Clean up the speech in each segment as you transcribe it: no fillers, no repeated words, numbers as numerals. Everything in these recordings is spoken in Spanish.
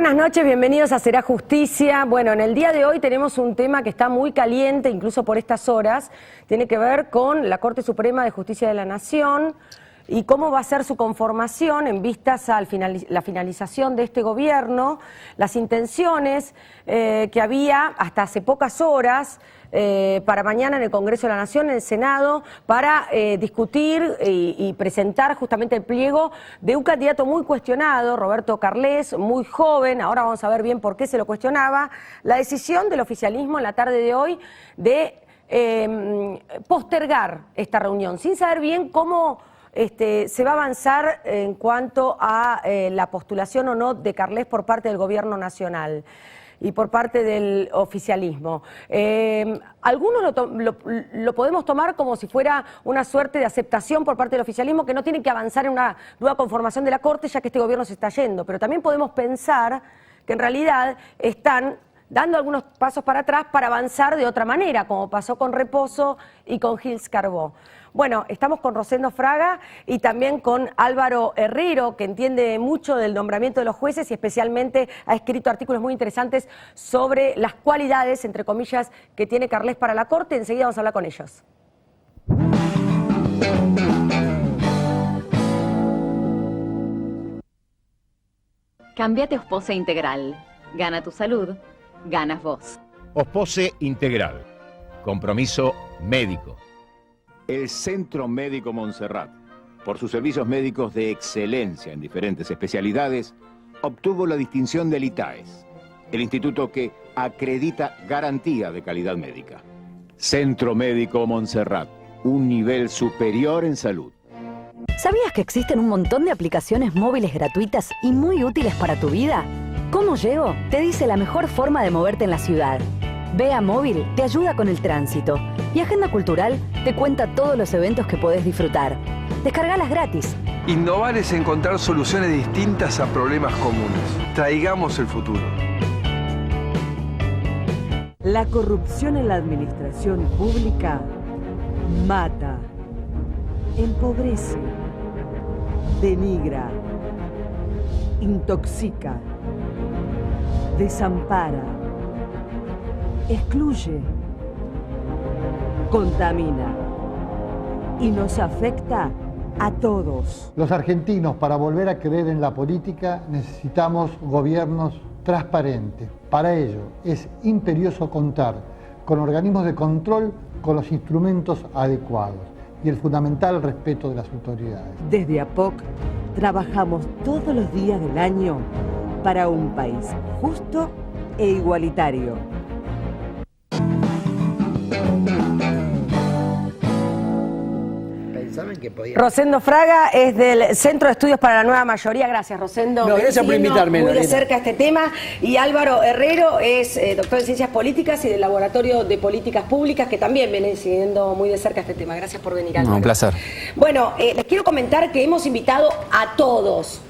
buenas noches, bienvenidos a Será Justicia. Bueno, en el día de hoy tenemos un tema que está muy caliente, incluso por estas horas. Tiene que ver con la Corte Suprema de Justicia de la Nación y cómo va a ser su conformación en vistas a la finalización de este gobierno, las intenciones que había hasta hace pocas horas para mañana en el Congreso de la Nación, en el Senado, para discutir y presentar justamente el pliego de un candidato muy cuestionado, Roberto Carles, muy joven. Ahora vamos a ver bien por qué se lo cuestionaba. La decisión del oficialismo en la tarde de hoy de postergar esta reunión, sin saber bien cómo se va a avanzar en cuanto a la postulación o no de Carles por parte del Gobierno Nacional y por parte del oficialismo. Algunos lo podemos tomar como si fuera una suerte de aceptación por parte del oficialismo, que no tiene que avanzar en una nueva conformación de la Corte, ya que este gobierno se está yendo. Pero también podemos pensar que en realidad están dando algunos pasos para atrás para avanzar de otra manera, como pasó con Reposo y con Gils Carbó. Bueno, estamos con Rosendo Fraga y también con Álvaro Herrero, que entiende mucho del nombramiento de los jueces y especialmente ha escrito artículos muy interesantes sobre las cualidades, entre comillas, que tiene Carles para la Corte. Enseguida vamos a hablar con ellos. Cámbiate Ospose Integral. Gana tu salud, ganas vos. Ospose Integral. Compromiso médico. El Centro Médico Montserrat, por sus servicios médicos de excelencia en diferentes especialidades, obtuvo la distinción del ITAES, el instituto que acredita garantía de calidad médica. Centro Médico Montserrat, un nivel superior en salud. ¿Sabías que existen un montón de aplicaciones móviles gratuitas y muy útiles para tu vida? ¿Cómo llego? Te dice la mejor forma de moverte en la ciudad. Vea Móvil te ayuda con el tránsito y Agenda Cultural te cuenta todos los eventos que podés disfrutar. Descargalas gratis. Innovar es encontrar soluciones distintas a problemas comunes. Traigamos el futuro. La corrupción en la administración pública mata, empobrece, denigra, intoxica, desampara, excluye, contamina y nos afecta a todos. Los argentinos, para volver a creer en la política, necesitamos gobiernos transparentes. Para ello es imperioso contar con organismos de control con los instrumentos adecuados y el fundamental respeto de las autoridades. Desde APOC trabajamos todos los días del año para un país justo e igualitario. Rosendo Fraga es del Centro de Estudios para la Nueva Mayoría. Gracias, Rosendo. No, gracias por invitarme. Muy de cerca este tema. Y Álvaro Herrero es doctor en Ciencias Políticas y del Laboratorio de Políticas Públicas, que también viene siguiendo muy de cerca este tema. Gracias por venir, Álvaro. Un placer. Bueno, les quiero comentar que hemos invitado a todos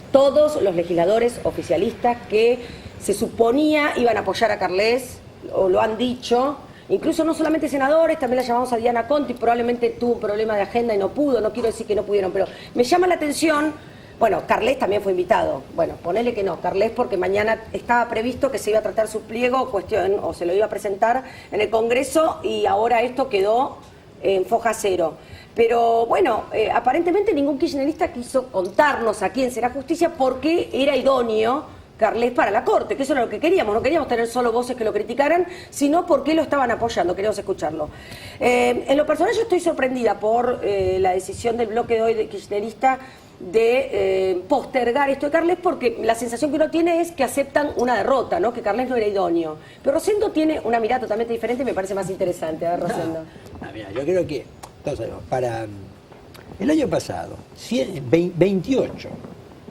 los legisladores oficialistas que se suponía iban a apoyar a Carles, o lo han dicho. Incluso no solamente senadores, también la llamamos a Diana Conti, probablemente tuvo un problema de agenda y no pudo, no quiero decir que no pudieron, pero me llama la atención, bueno, Carles también fue invitado, bueno, ponele que no, Carles porque mañana estaba previsto que se iba a tratar su pliego, o se lo iba a presentar en el Congreso y ahora esto quedó en foja cero. Pero bueno, aparentemente ningún kirchnerista quiso contarnos aquí en Será Justicia por qué era idóneo Carles para la Corte, que eso era lo que queríamos, no queríamos tener solo voces que lo criticaran, sino por qué lo estaban apoyando, queríamos escucharlo. En lo personal yo estoy sorprendida por la decisión del bloque de hoy de kirchnerista de postergar esto de Carles, porque la sensación que uno tiene es que aceptan una derrota, ¿no? Que Carles no era idóneo. Pero Rosendo tiene una mirada totalmente diferente y me parece más interesante. A ver, Rosendo. Mira, yo creo que, entonces, para el año pasado, 28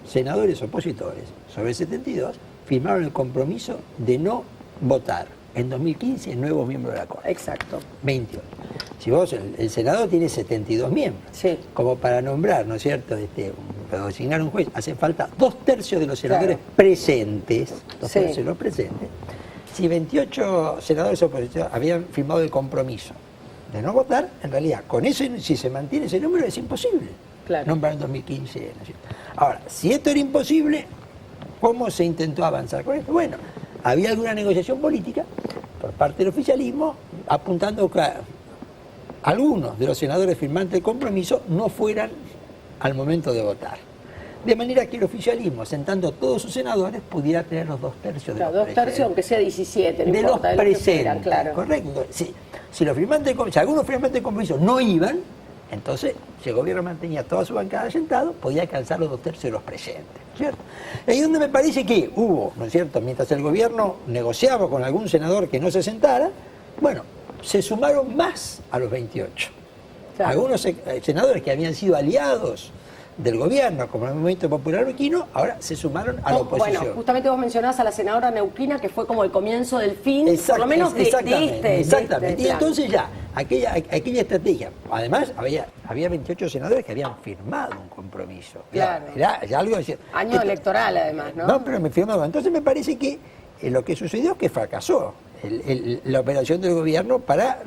senadores opositores sobre 72 firmaron el compromiso de no votar en 2015 nuevos miembros de la Corte. Exacto. 28. Si vos, el Senado tiene 72 miembros. Sí. Como para nombrar, ¿no es cierto?, para designar un juez, hacen falta 2/3 de los senadores presentes. 2/3 de los presentes. Si 28 senadores opositores habían firmado el compromiso de no votar, en realidad, con eso, si se mantiene ese número, es imposible. Claro. Nombrar en 2015. ¿no es cierto? Ahora, si esto era imposible, ¿Cómo se intentó avanzar con esto? Bueno, había alguna negociación política por parte del oficialismo apuntando que algunos de los senadores firmantes del compromiso no fueran al momento de votar. De manera que el oficialismo, sentando a todos sus senadores, pudiera tener los 2 tercios de los presentes. 2 tercios, aunque sea 17, no de importa, los presentes, claro. Correcto. Si los firmantes, si algunos firmantes de compromiso no iban, entonces, si el gobierno mantenía toda su bancada sentado, podía alcanzar los 2 tercios de los presentes, ¿cierto? Ahí es donde me parece que hubo, ¿no es cierto?, mientras el gobierno negociaba con algún senador que no se sentara, bueno, se sumaron más a los 28. Claro. Algunos senadores que habían sido aliados del gobierno, como el Movimiento Popular Neuquino, ahora se sumaron a la oposición. Bueno, justamente vos mencionás a la senadora neuquina, que fue como el comienzo del fin, por lo menos de este. Exactamente. Y entonces ya, aquella estrategia, además había 28 senadores que habían firmado un compromiso. Claro. Era algo así. Año electoral, además, ¿no? No, pero me firmaban. Entonces me parece que lo que sucedió es que fracasó la operación del gobierno para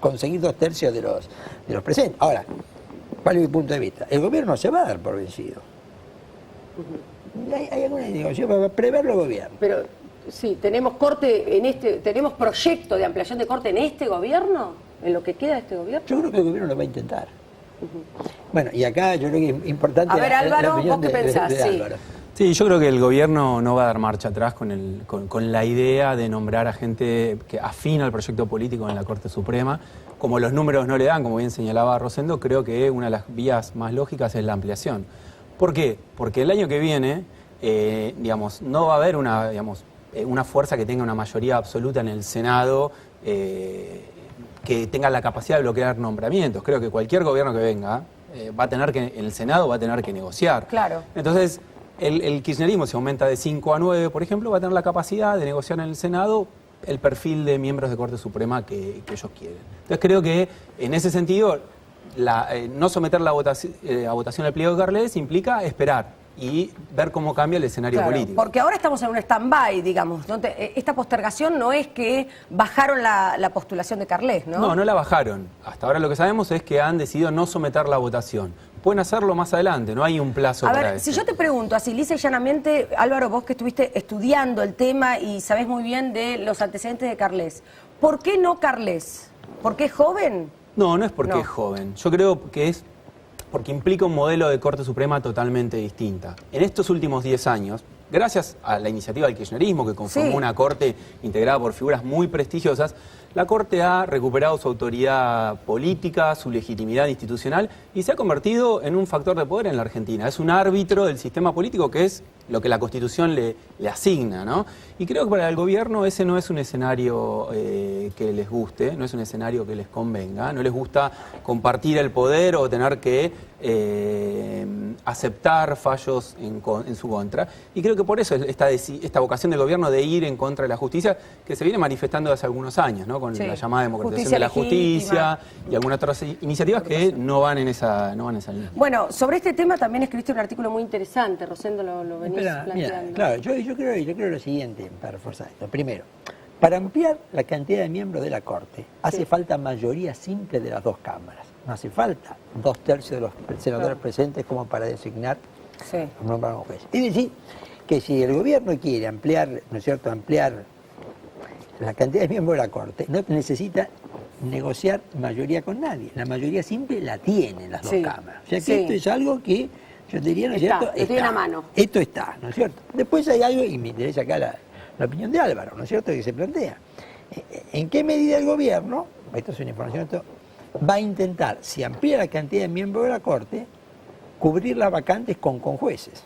conseguir 2 tercios de los presentes. Ahora, ¿cuál es mi punto de vista? El gobierno no se va a dar por vencido. Hay alguna negociación para preverlo el gobierno. Pero sí, tenemos tenemos proyecto de ampliación de corte en este gobierno, en lo que queda de este gobierno. Yo creo que el gobierno lo va a intentar. Bueno, y acá yo creo que es importante. A ver, Álvaro, la opinión ¿vos qué pensás? de Álvaro. Sí, yo creo que el gobierno no va a dar marcha atrás con la idea de nombrar a gente que afina al proyecto político en la Corte Suprema. Como los números no le dan, como bien señalaba Rosendo, creo que una de las vías más lógicas es la ampliación. ¿Por qué? Porque el año que viene, no va a haber una fuerza que tenga una mayoría absoluta en el Senado que tenga la capacidad de bloquear nombramientos. Creo que cualquier gobierno que venga va a tener que, en el Senado va a tener que negociar. Claro. Entonces, el kirchnerismo, si aumenta de 5 a 9, por ejemplo, va a tener la capacidad de negociar en el Senado el perfil de miembros de Corte Suprema que ellos quieren. Entonces creo que en ese sentido no someter a votación el pliego de Carles implica esperar y ver cómo cambia el escenario político. Porque ahora estamos en un stand-by, digamos. Esta postergación no es que bajaron la postulación de Carles, ¿no? No la bajaron. Hasta ahora lo que sabemos es que han decidido no someter la votación. Pueden hacerlo más adelante, no hay un plazo para eso. Si yo te pregunto así, lisa y llanamente, Álvaro, vos que estuviste estudiando el tema y sabés muy bien de los antecedentes de Carles, ¿por qué no Carles? ¿Por qué es joven? No es porque es joven. Yo creo que es porque implica un modelo de Corte Suprema totalmente distinta. En estos últimos 10 años, gracias a la iniciativa del kirchnerismo, que conformó una Corte integrada por figuras muy prestigiosas, la Corte ha recuperado su autoridad política, su legitimidad institucional y se ha convertido en un factor de poder en la Argentina. Es un árbitro del sistema político, que es lo que la Constitución le asigna, ¿no? Y creo que para el gobierno ese no es un escenario que les guste, no es un escenario que les convenga, no les gusta compartir el poder o tener que aceptar fallos en su contra. Y creo que por eso esta vocación del gobierno de ir en contra de la justicia, que se viene manifestando hace algunos años, ¿no? Con la llamada democratización de la justicia y algunas otras iniciativas que no van en esa línea. Bueno, sobre este tema también escribiste un artículo muy interesante, Rosendo, lo venís planteando. Mira, claro, yo creo lo siguiente, para reforzar esto. Primero, para ampliar la cantidad de miembros de la Corte, hace falta mayoría simple de las 2 cámaras. No hace falta 2 tercios de los senadores presentes como para designar un nombre juez. Es decir, que si el gobierno quiere ampliar, ¿no es cierto?, ampliar la cantidad de miembros de la Corte, no necesita negociar mayoría con nadie. La mayoría simple la tienen las 2 cámaras. O sea que esto es algo que yo diría, ¿no es cierto? Está a mano. Esto está, ¿no es cierto? Después hay algo, y me interesa acá la opinión de Álvaro, ¿no es cierto?, que se plantea. ¿En qué medida el gobierno, esto es una información, va a intentar, si amplía la cantidad de miembros de la Corte, cubrir las vacantes con jueces,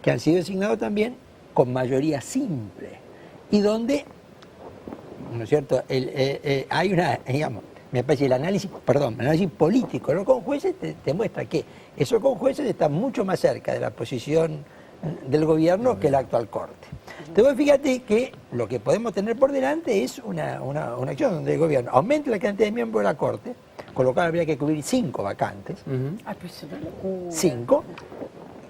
que han sido designados también con mayoría simple, y donde, ¿no es cierto?, hay una, digamos, me parece el análisis político, ¿no?, con jueces te muestra que esos con jueces están mucho más cerca de la posición del gobierno que la actual Corte. Entonces fíjate que lo que podemos tener por delante es una acción donde el gobierno aumente la cantidad de miembros de la Corte, con lo cual habría que cubrir 5 vacantes. 5,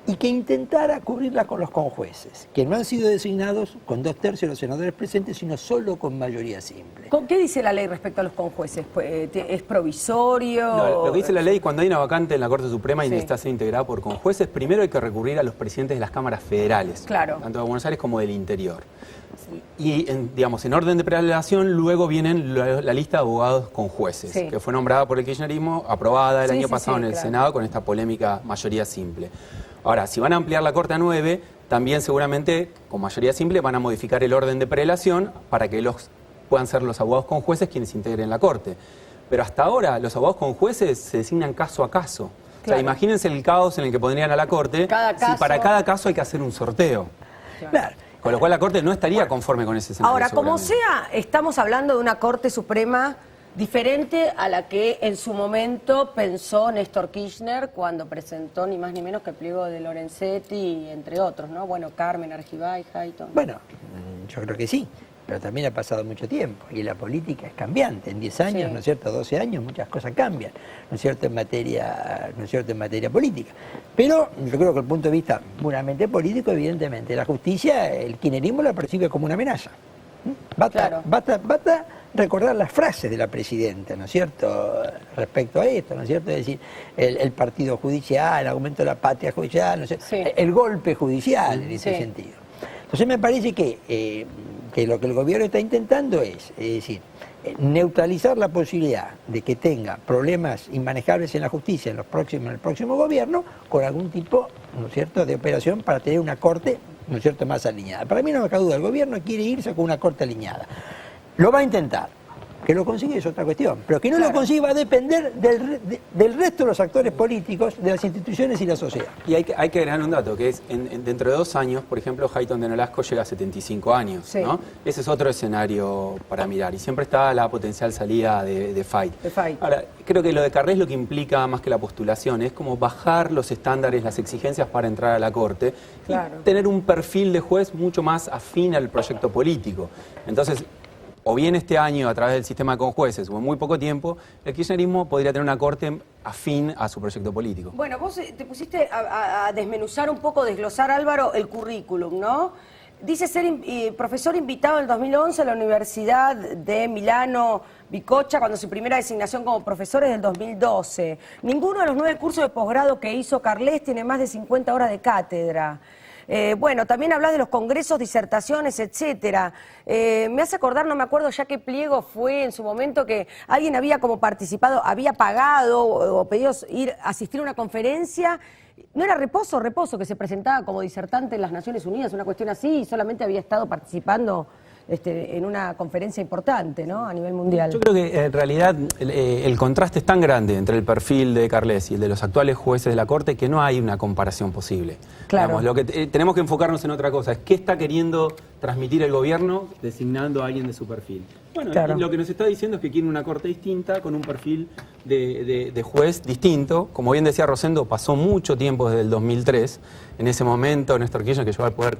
y que intentara cubrirla con los conjueces, que no han sido designados con 2/3 de los senadores presentes, sino solo con mayoría simple. ¿Qué dice la ley respecto a los conjueces? ¿Es provisorio? No, lo que dice la ley, cuando hay una vacante en la Corte Suprema y Sí. necesita ser integrada por conjueces, primero hay que recurrir a los presidentes de las cámaras federales, Claro. tanto de Buenos Aires como del interior. Y, en orden de prelación, luego vienen la lista de abogados con jueces, Sí. que fue nombrada por el kirchnerismo, aprobada el Sí, año sí, pasado sí, en el claro. Senado con esta polémica mayoría simple. Ahora, si van a ampliar la Corte a 9, también seguramente, con mayoría simple, van a modificar el orden de prelación para que puedan ser los abogados con jueces quienes integren la Corte. Pero hasta ahora, los abogados con jueces se designan caso a caso. O Claro. sea, imagínense el caos en el que pondrían a la Corte si para cada caso hay que hacer un sorteo. Claro. Con lo cual la Corte no estaría conforme con ese escenario. Ahora, como seguramente. sea, estamos hablando de una Corte Suprema diferente a la que en su momento pensó Néstor Kirchner cuando presentó ni más ni menos que el pliego de Lorenzetti, entre otros, ¿no? Bueno, Carmen Argibay, Hayton. Bueno, yo creo que sí, pero también ha pasado mucho tiempo y la política es cambiante. En 10 años, Sí. ¿no es cierto?, 12 años, muchas cosas cambian, ¿no es cierto?, en materia política. Pero yo creo que el punto de vista puramente político, evidentemente, la justicia, el kirchnerismo la percibe como una amenaza. Basta recordar las frases de la presidenta, ¿no es cierto?, respecto a esto, ¿no es cierto?, es decir, el partido judicial, el aumento de la patria judicial, ¿no es cierto? El golpe judicial en ese sentido. Entonces me parece que lo que el gobierno está intentando es decir, neutralizar la posibilidad de que tenga problemas inmanejables en la justicia en el próximo gobierno con algún tipo, ¿no es cierto?, de operación para tener una corte, ¿no es cierto?, más alineada. Para mí no me cabe duda, el gobierno quiere irse con una corte alineada. Lo va a intentar. Que lo consigue es otra cuestión, pero que no lo consiga va a depender del resto de los actores políticos, de las instituciones y la sociedad. Y hay que agregar un dato, que es dentro de 2 años, por ejemplo, Hayton de Nolasco llega a 75 años, Sí. ¿no? Ese es otro escenario para mirar, y siempre está la potencial salida de Fight. Ahora, creo que lo de Carles lo que implica más que la postulación es como bajar los estándares, las exigencias para entrar a la Corte, Claro. y tener un perfil de juez mucho más afín al proyecto político. Entonces, o bien este año a través del sistema con jueces o en muy poco tiempo, el kirchnerismo podría tener una corte afín a su proyecto político. Bueno, vos te pusiste a desmenuzar un poco, desglosar, Álvaro, el currículum, ¿no? Dice ser profesor invitado en el 2011 a la Universidad de Milano Bicocca, cuando su primera designación como profesor es del 2012. Ninguno de los 9 cursos de posgrado que hizo Carles tiene más de 50 horas de cátedra. Bueno, también hablas de los congresos, disertaciones, etcétera. Me hace acordar, no me acuerdo ya qué pliego fue en su momento, que alguien había como participado, había pagado o pedido asistir a una conferencia. ¿No era Reposo, que se presentaba como disertante en las Naciones Unidas, una cuestión así, y solamente había estado participando en una conferencia importante, ¿no?, a nivel mundial? Yo creo que en realidad el contraste es tan grande entre el perfil de Carles y el de los actuales jueces de la Corte que no hay una comparación posible. Claro. Digamos, lo que tenemos que enfocarnos en otra cosa, es qué está queriendo transmitir el gobierno designando a alguien de su perfil. Bueno, Claro. y lo que nos está diciendo es que quiere una Corte distinta, con un perfil de juez distinto. Como bien decía Rosendo, pasó mucho tiempo desde el 2003. En ese momento, Néstor Kirchner, que llegó al poder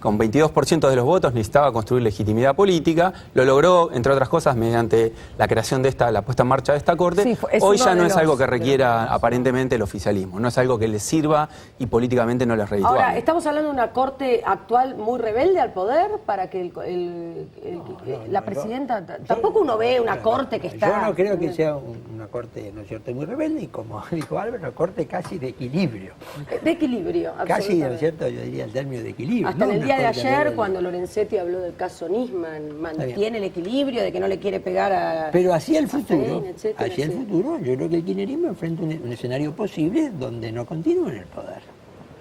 con 22% de los votos, necesitaba construir legitimidad política. Lo logró, entre otras cosas, mediante la creación de la puesta en marcha de esta Corte. Sí, es Hoy uno ya de no es los- algo que requiera aparentemente el oficialismo. No es algo que les sirva y políticamente no les redituable. Ahora, estamos hablando de una Corte actual muy rebelde al poder para que la presidenta... Tampoco uno ve una Corte que está... Yo no creo que sea una corte, ¿no es cierto?, muy rebelde, y como dijo Álvaro, una corte casi de equilibrio. De equilibrio, Casi, ¿no es absolutamente. cierto?, yo diría el término de equilibrio. Hasta no en el una día de corte ayer, rebelde. cuando Lorenzetti habló del caso Nisman, mantiene bien. el equilibrio de que no le quiere pegar a... Pero hacia el a futuro, Fein, etcétera, hacia el sí. futuro, yo creo que el kirchnerismo enfrenta un escenario posible donde no continúe en el poder.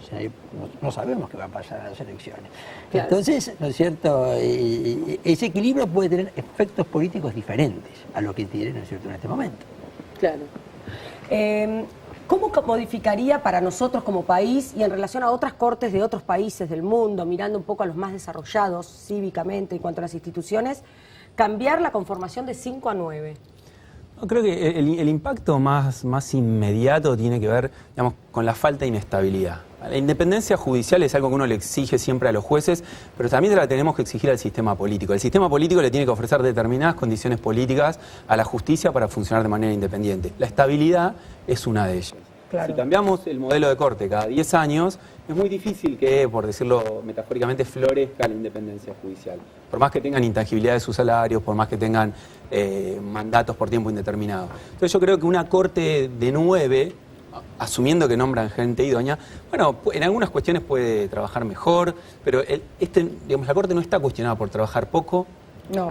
O sea, no sabemos qué va a pasar a las elecciones. Claro. Entonces, ¿no es cierto?, ese equilibrio puede tener efectos políticos diferentes a lo que tiene, ¿no es cierto?, en este momento. Claro. ¿Cómo modificaría para nosotros como país y en relación a otras cortes de otros países del mundo, mirando un poco a los más desarrollados cívicamente en cuanto a las instituciones, cambiar la conformación de 5 a 9? No, creo que el impacto más inmediato tiene que ver, digamos, con la falta de inestabilidad. La independencia judicial es algo que uno le exige siempre a los jueces, pero también se la tenemos que exigir al sistema político. El sistema político le tiene que ofrecer determinadas condiciones políticas a la justicia para funcionar de manera independiente. La estabilidad es una de ellas. Claro. Si cambiamos el modelo de corte cada 10 años, es muy difícil que, por decirlo metafóricamente, florezca la independencia judicial. Por más que tengan intangibilidad de sus salarios, por más que tengan mandatos por tiempo indeterminado. Entonces yo creo que una corte de 9, asumiendo que nombran gente idónea, bueno, en algunas cuestiones puede trabajar mejor, pero digamos, la corte no está cuestionada por trabajar poco,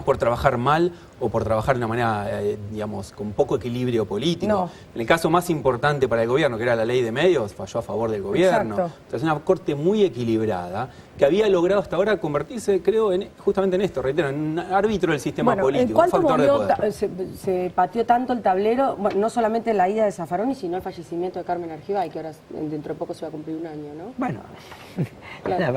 por trabajar mal o por trabajar de una manera, digamos, con poco equilibrio político. No. En el caso más importante para el gobierno, que era la ley de medios, falló a favor del gobierno. Exacto. Entonces, una corte muy equilibrada que había logrado hasta ahora convertirse, creo, justamente en esto, reitero, en un árbitro del sistema político, un factor de poder. Se pateó tanto el tablero, bueno, no solamente la ida de Zaffaroni, sino el fallecimiento de Carmen Argibay, que ahora dentro de poco se va a cumplir un año, ¿no? Bueno, claro.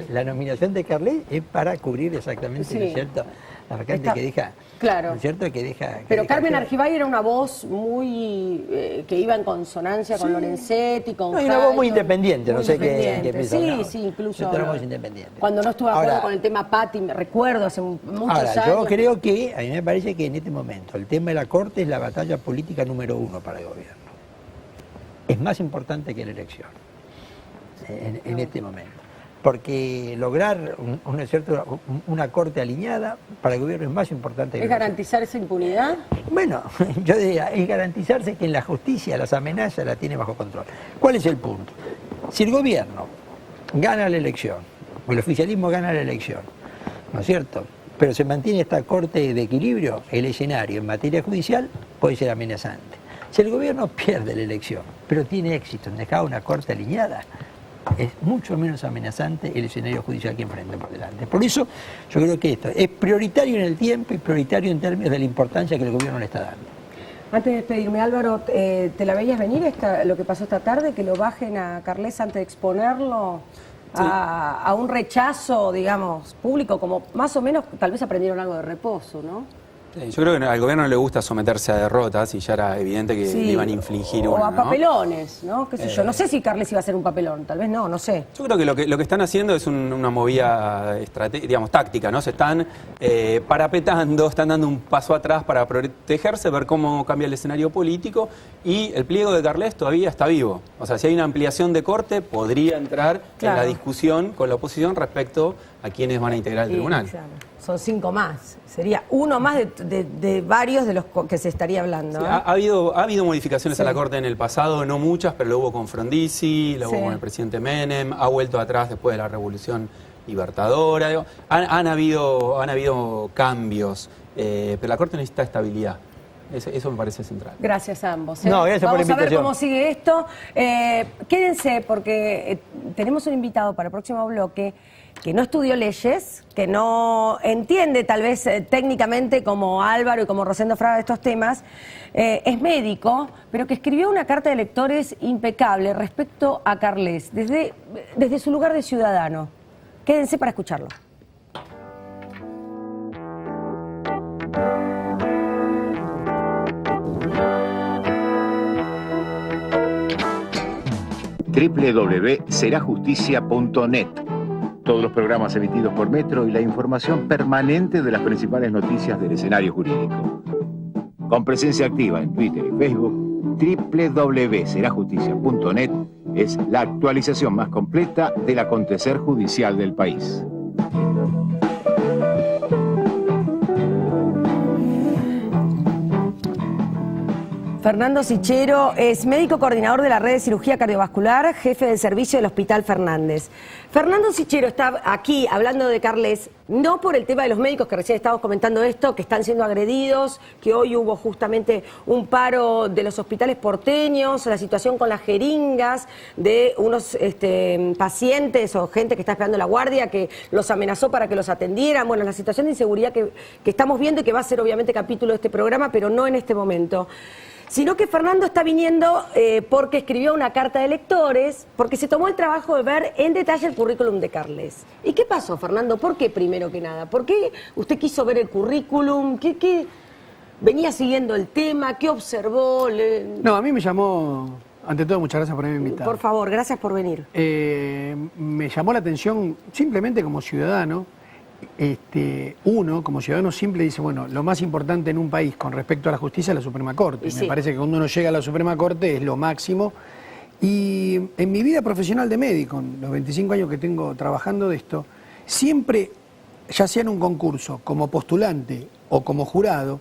la nominación de Carles es para cubrir exactamente, ¿no es cierto?, la vacante que deja. Claro. ¿No es cierto? Que deja. Pero Carmen Argibay era una voz muy que iba en consonancia con Lorenzetti, con No, y una voz muy independiente, no sé qué piensa. Sí, incluso. Tenemos independiente. Cuando no estuve de acuerdo con el tema Patti, me recuerdo hace muchos años. Yo creo que, a mí me parece que en este momento el tema de la Corte es la batalla política número 1 para el gobierno. Es más importante que la elección en este momento. Porque lograr una corte alineada para el gobierno es más importante que ¿Es garantizar esa impunidad? Bueno, yo diría, es garantizarse que en la justicia las amenazas las tiene bajo control. ¿Cuál es el punto? Si el gobierno gana la elección, o el oficialismo gana la elección, ¿no es cierto?, pero se mantiene esta corte de equilibrio, el escenario en materia judicial puede ser amenazante. Si el gobierno pierde la elección, pero tiene éxito en dejar una corte alineada, es mucho menos amenazante el escenario judicial que enfrenta por delante. Por eso yo creo que esto es prioritario en el tiempo y prioritario en términos de la importancia que el gobierno le está dando. Antes de despedirme, Álvaro, ¿te la veías venir lo que pasó esta tarde? Que lo bajen a Carles antes de exponerlo a un rechazo, digamos, público, como más o menos tal vez aprendieron algo de reposo, ¿no? Yo creo que al gobierno le gusta someterse a derrotas y ya era evidente que le iban a infligir o una, a papelones, ¿no? ¿Qué sé yo? No sé si Carles iba a hacer un papelón, tal vez no sé. Yo creo que lo que están haciendo es una movida digamos, táctica, ¿no? Se están parapetando, están dando un paso atrás para protegerse, ver cómo cambia el escenario político, y el pliego de Carles todavía está vivo. O sea, si hay una ampliación de corte, podría entrar en la discusión con la oposición respecto a quienes van a integrar el tribunal. Claro. Son 5 más. Sería uno más de varios de los que se estaría hablando. Sí, ha habido modificaciones a la Corte en el pasado, no muchas, pero lo hubo con Frondizi, lo hubo con el presidente Menem, ha vuelto atrás después de la Revolución Libertadora. Han habido cambios, pero la Corte necesita estabilidad. Eso me parece central. Gracias a ambos. No, gracias por la invitación. Vamos a ver cómo sigue esto. Quédense porque tenemos un invitado para el próximo bloque que no estudió leyes, que no entiende tal vez técnicamente como Álvaro y como Rosendo Fraga de estos temas, es médico, pero que escribió una carta de lectores impecable respecto a Carles, desde su lugar de ciudadano. Quédense para escucharlo. www.serajusticia.net. Todos los programas emitidos por Metro y la información permanente de las principales noticias del escenario jurídico. Con presencia activa en Twitter y Facebook, www.serajusticia.net es la actualización más completa del acontecer judicial del país. Fernando Sichero es médico coordinador de la red de cirugía cardiovascular, jefe del servicio del Hospital Fernández. Fernando Sichero está aquí hablando de Carles, no por el tema de los médicos, que recién estábamos comentando esto, que están siendo agredidos, que hoy hubo justamente un paro de los hospitales porteños, la situación con las jeringas de unos pacientes o gente que está esperando la guardia, que los amenazó para que los atendieran. Bueno, la situación de inseguridad que estamos viendo y que va a ser obviamente capítulo de este programa, pero no en este momento. Sino que Fernando está viniendo porque escribió una carta de lectores, porque se tomó el trabajo de ver en detalle el currículum de Carles. ¿Y qué pasó, Fernando? ¿Por qué primero que nada? ¿Por qué usted quiso ver el currículum? ¿Qué venía siguiendo el tema? ¿Qué observó? No, a mí me llamó, ante todo, muchas gracias por haberme invitado. Por favor, gracias por venir. Me llamó la atención simplemente como ciudadano. Uno, como ciudadano simple, dice, bueno, lo más importante en un país con respecto a la justicia es la Suprema Corte. Me parece que cuando uno llega a la Suprema Corte es lo máximo. Y en mi vida profesional de médico, en los 25 años que tengo trabajando de esto, siempre, ya sea en un concurso, como postulante o como jurado,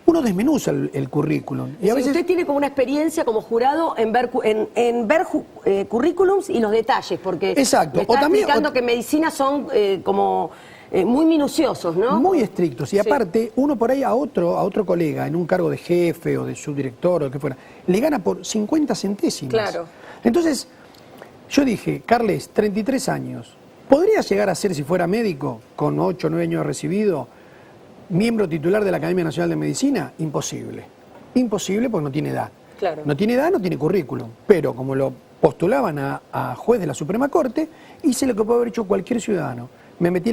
uno desmenuza el currículum. Y a veces usted tiene como una experiencia como jurado en ver currículums y los detalles, porque exacto. me está explicando que medicina son muy minuciosos, ¿no? Muy estrictos. Y aparte, uno por ahí a otro colega, en un cargo de jefe o de subdirector o lo que fuera, le gana por 50 centésimas. Claro. Entonces, yo dije, Carles, 33 años, ¿podría llegar a ser, si fuera médico, con 8 o 9 años recibido, miembro titular de la Academia Nacional de Medicina? Imposible. Imposible porque no tiene edad. Claro. No tiene edad, no tiene currículum. Pero como lo postulaban a juez de la Suprema Corte, hice lo que puede haber hecho cualquier ciudadano. Me metí